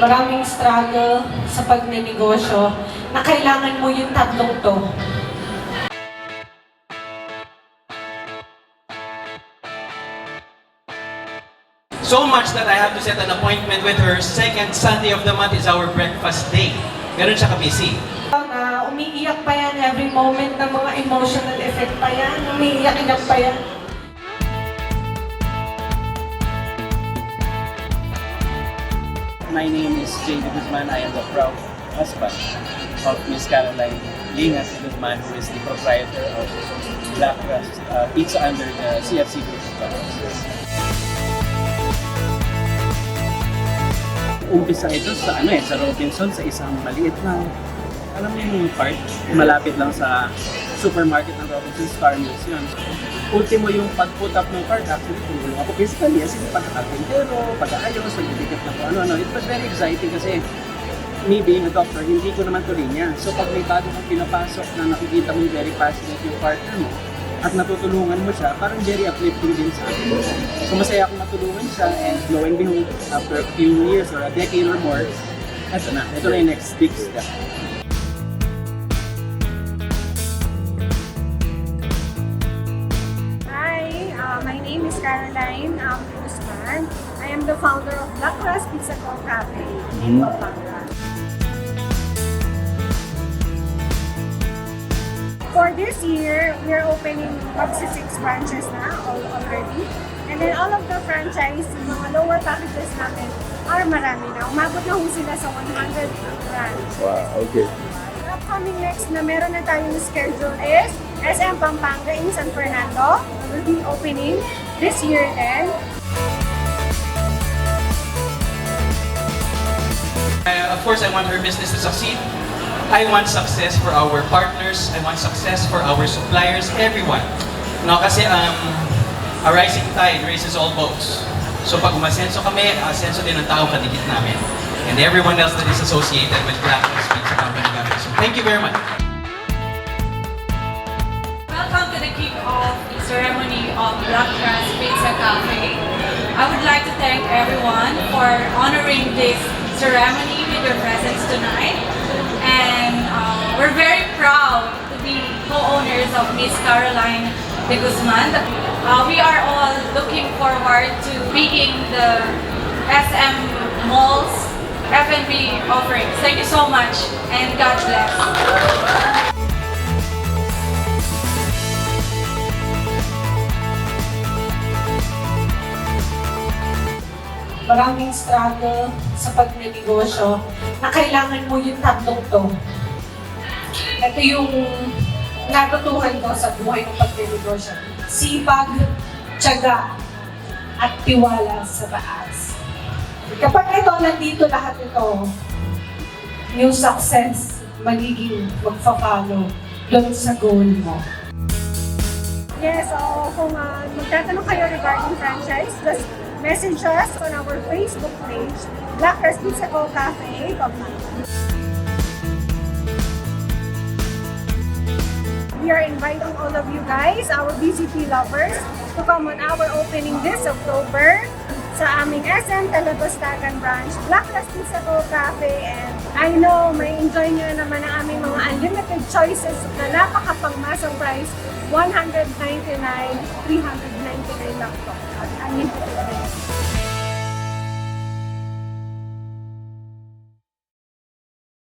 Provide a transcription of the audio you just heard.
Maraming struggle sa pagnenegosyo na kailangan mo yung tatlong to. So much that I have to set an appointment with her. Second Sunday of the month is our breakfast day. Ganun siya ka-busy. Umiiyak pa yan every moment ng mga emotional effect pa yan. Umiiyak-iyak pa yan. My name is J.D. Guzman. I am the proud husband of Miss Caroline Lingas Guzman, who is the proprietor of Black Crust Pizza under the CFC Group. Umpisa ito sa sa Robinson, sa isang maliit lang, alam mo yung part, malapit lang sa supermarket ng Robinson, Star Mills yun. Ultimo yung pag-put up ng cart, actually tulong ako physically, as in pagkakapintero, pag-aayos, pag-dikit na kung ano-ano. It was very exciting kasi me being a doctor, hindi ko naman tuloy niya. So pag may bago kang pinapasok na nakikita mo very passionate yung partner mo, at natutulungan mo siya, parang very uplifting din sa akin. So masaya akong matulungan siya, and lo and behold, after a few years or a decade or more, ito na yung next big step. My name is Caroline Guzman. I am the founder of Black Crust Pizza Cafe in Pampanga. For this year, we are opening up to 6 branches na already. And then all of the franchise, mga lower packages namin are marami na. Umabot na sila sa 100 branches. Wow, okay. Upcoming next na meron na tayong schedule is SM Pampanga in San Fernando. Will be opening this year then. Of course, I want her business to succeed. I want success for our partners. I want success for our suppliers, everyone. No, kasi a rising tide raises all boats. So pag umasenso kami, asenso din ang tao kadikit namin. And everyone else that is associated with Black Crust Pizza Company. So thank you very much. Welcome to the kick-off ceremony of Black Crust Pizza Cafe. I would like to thank everyone for honoring this ceremony with your presence tonight. And we're very proud to be co-owners of Miss Caroline de Guzman. We are all looking forward to being the SM Malls F&B offerings. Thank you so much and God bless. Maraming struggle sa pagnenegosyo na kailangan mo yung tatlong to. Ito yung natutuhan ko sa buhay ng pagnenegosyo. Sipag, tiyaga, at tiwala sa taas. Kapag nandito lahat ito, yung success, magiging magpa-follow doon sa goal mo. Yes, so kung magtatanong kayo regarding franchise, just message us on our Facebook page, Black Crust Pizza Cafe, Pampanga. We are inviting all of you guys, our BCP lovers, to come on our opening this October sa aming SM Telabastagan branch, Black Crust Pizza Cafe. And I know may enjoy nyo naman ang aming mga unlimited choices na napakapangmasang price, $199, $399 lang po. Unlimited.